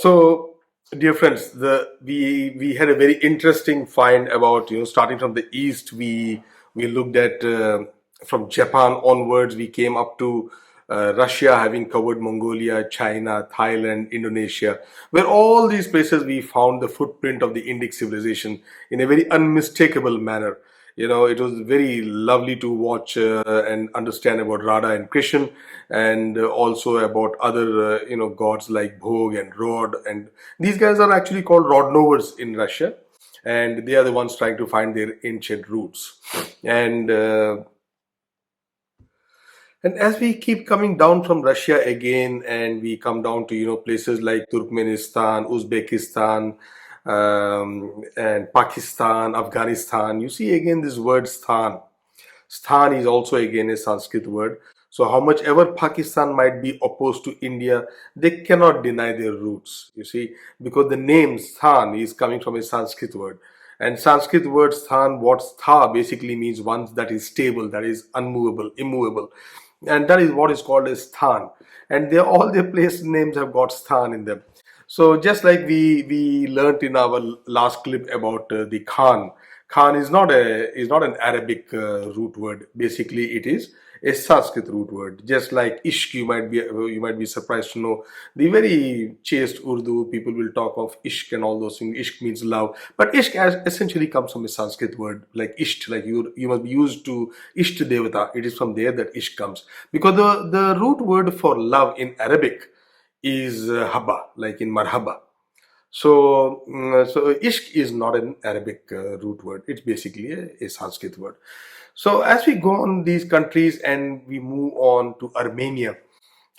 So, dear friends, we had a very interesting find about starting from the east. We looked at from Japan onwards. We came up to Russia, having covered Mongolia, China, Thailand, Indonesia, where all these places we found the footprint of the Indic civilization in a very unmistakable manner. It was very lovely to watch and understand about Radha and Krishna, and also about other gods like Bhog and Rod, and these guys are actually called Rod Novers in Russia, and they are the ones trying to find their ancient roots. And uh, and as we keep coming down from Russia again, and we come down to places like Turkmenistan, Uzbekistan, and Pakistan, Afghanistan, you see again this word Sthan. Sthan is also again a Sanskrit word. So how much ever Pakistan might be opposed to India, they cannot deny their roots, you see, because the name Sthan is coming from a Sanskrit word. And Sanskrit word Sthan, what Stha basically means, one that is stable, that is unmovable, immovable. And that is what is called as Sthan. And they all their place names have got Sthan in them. So just like we learnt in our last clip about the Khan. Khan is not an Arabic root word. Basically, it is a Sanskrit root word. Just like Ishq, you might be surprised to know the very chaste Urdu people will talk of Ishq and all those things. Ishq means love, but Ishq essentially comes from a Sanskrit word like Isht. Like you must be used to Isht Devata. It is from there that Ishq comes, because the root word for love in Arabic is haba, like in marhaba. So ishq is not an Arabic root word. It's basically a Sanskrit word. So as we go on these countries and we move on to Armenia,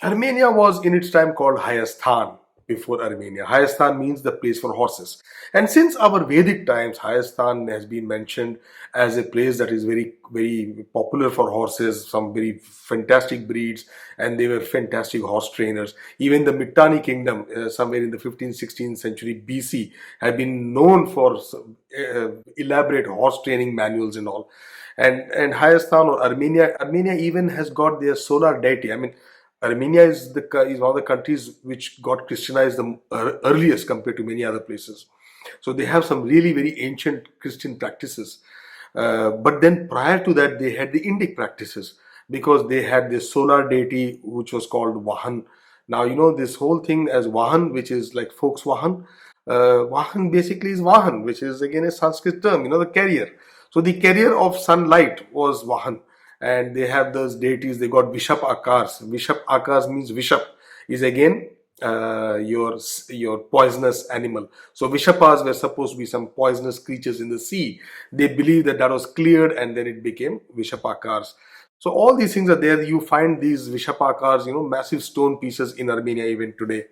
Armenia was in its time called Hayastan before Armenia. Hayastan means the place for horses. And since our Vedic times, Hayastan has been mentioned as a place that is very, very popular for horses, some very fantastic breeds, and they were fantastic horse trainers. Even the Mitanni kingdom, somewhere in the 15th, 16th century BC, had been known for elaborate horse training manuals and all. And Hayastan or Armenia even has got their solar deity. I mean, Armenia is one of the countries which got Christianized the earliest compared to many other places. So they have some really very ancient Christian practices. But then prior to that, they had the Indic practices, because they had this solar deity which was called Vahan. Now, this whole thing as Vahan, which is like folks Vahan. Vahan basically is Vahan, which is again a Sanskrit term, the carrier. So the carrier of sunlight was Vahan, and they have those deities. They got Vishap Akars. Vishap Akars means Vishap is again your poisonous animal. So Vishapas were supposed to be some poisonous creatures in the sea. They believe that was cleared, and then it became Vishapakars. So all these things are there. You find these Vishapakars, massive stone pieces in Armenia even today.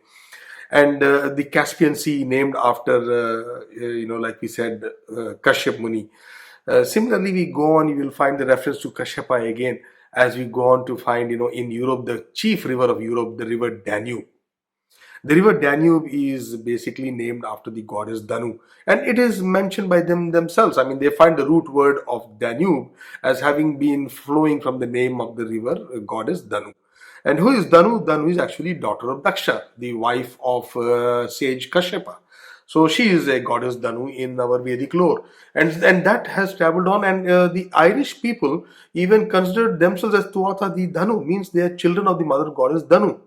And the Caspian Sea, named after, like we said, Kashyap Muni. Similarly, we go on, you will find the reference to Kashyapa again, as we go on to find, in Europe, the chief river of Europe, the river Danube. The river Danube is basically named after the goddess Danu, and it is mentioned by them themselves. I mean, they find the root word of Danube as having been flowing from the name of the river goddess Danu. And who is Danu? Danu is actually daughter of Daksha, the wife of sage Kashyapa. So she is a goddess Danu in our Vedic lore, and that has traveled on. And the Irish people even considered themselves as Tuatha the Danu, means they are children of the mother goddess Danu.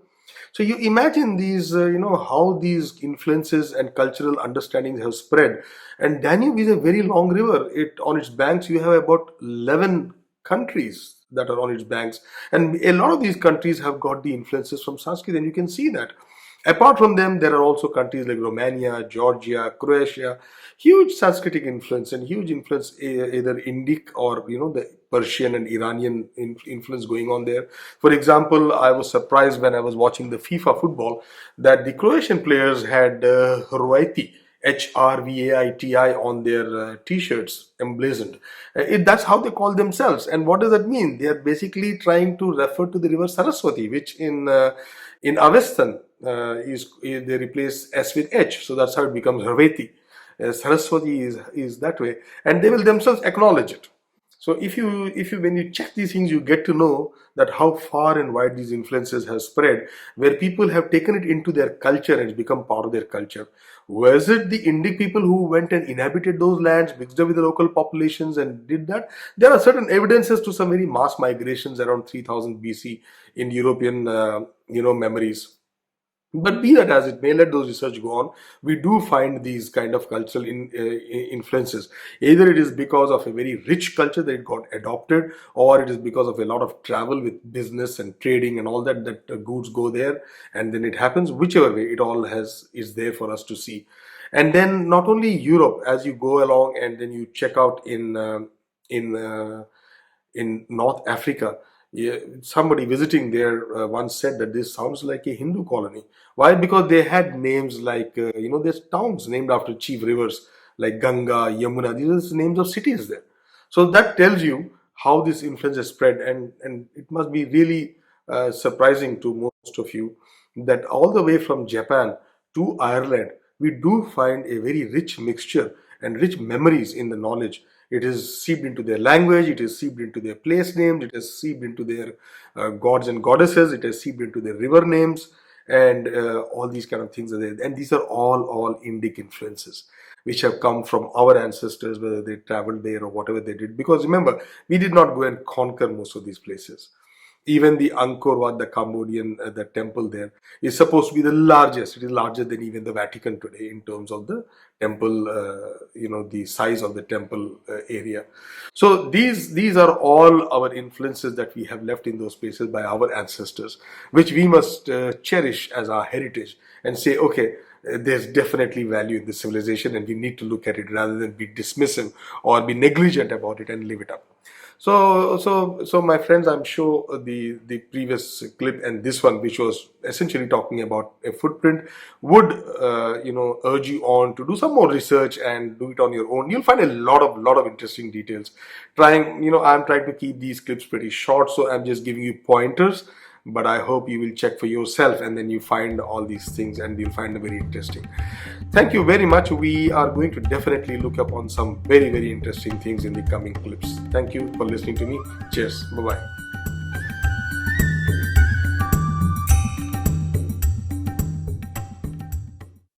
So you imagine these, how these influences and cultural understandings have spread. And Danube is a very long river. It on its banks you have about 11 countries that are on its banks, and a lot of these countries have got the influences from Sanskrit, and you can see that. Apart from them, there are also countries like Romania, Georgia, Croatia, huge Sanskritic influence and huge influence, either Indic or the Persian and Iranian influence going on there. For example, I was surprised when I was watching the FIFA football that the Croatian players had Hrvati, Hrvaiti on their t-shirts emblazoned. That's how they call themselves. And what does that mean? They are basically trying to refer to the river Saraswati, which in Avestan they replace S with H, so that's how it becomes Hrvati. Saraswati is that way, and they will themselves acknowledge it. So if you when you check these things, you get to know that how far and wide these influences have spread, where people have taken it into their culture and it's become part of their culture. Was it the Indic people who went and inhabited those lands, mixed up with the local populations and did that? There are certain evidences to some very mass migrations around 3000 BC in European memories. But be that as it may, let those research go on. We do find these kind of cultural influences. Either it is because of a very rich culture that it got adopted, or it is because of a lot of travel with business and trading and all that, that goods go there, and then it happens. Whichever way, it all has is there for us to see. And then not only Europe, as you go along, and then you check out in in North Africa. Yeah, somebody visiting there once said that this sounds like a Hindu colony. Why? Because they had names like, there's towns named after chief rivers like Ganga, Yamuna. These are the names of cities there. So that tells you how this influence has spread, and it must be really surprising to most of you that all the way from Japan to Ireland, we do find a very rich mixture and rich memories in the knowledge. It is seeped into their language, it is seeped into their place names, it has seeped into their gods and goddesses, it has seeped into their river names, and all these kind of things are there. And these are all Indic influences which have come from our ancestors, whether they traveled there or whatever they did. Because remember, we did not go and conquer most of these places. Even the Angkor Wat, the Cambodian, the temple there is supposed to be the largest. It is larger than even the Vatican today in terms of the temple, the size of the temple area. So these are all our influences that we have left in those places by our ancestors, which we must cherish as our heritage and say, okay, there's definitely value in this civilization, and we need to look at it rather than be dismissive or be negligent about it and leave it up. So, my friends, I'm sure the previous clip and this one, which was essentially talking about a footprint, would urge you on to do some more research and do it on your own. You'll find a lot of interesting details. I'm trying to keep these clips pretty short, so I'm just giving you pointers. But I hope you will check for yourself, and then you find all these things, and you'll find them very interesting. Thank you very much. We are going to definitely look up on some very interesting things in the coming clips. Thank you for listening to me. Cheers. Bye bye.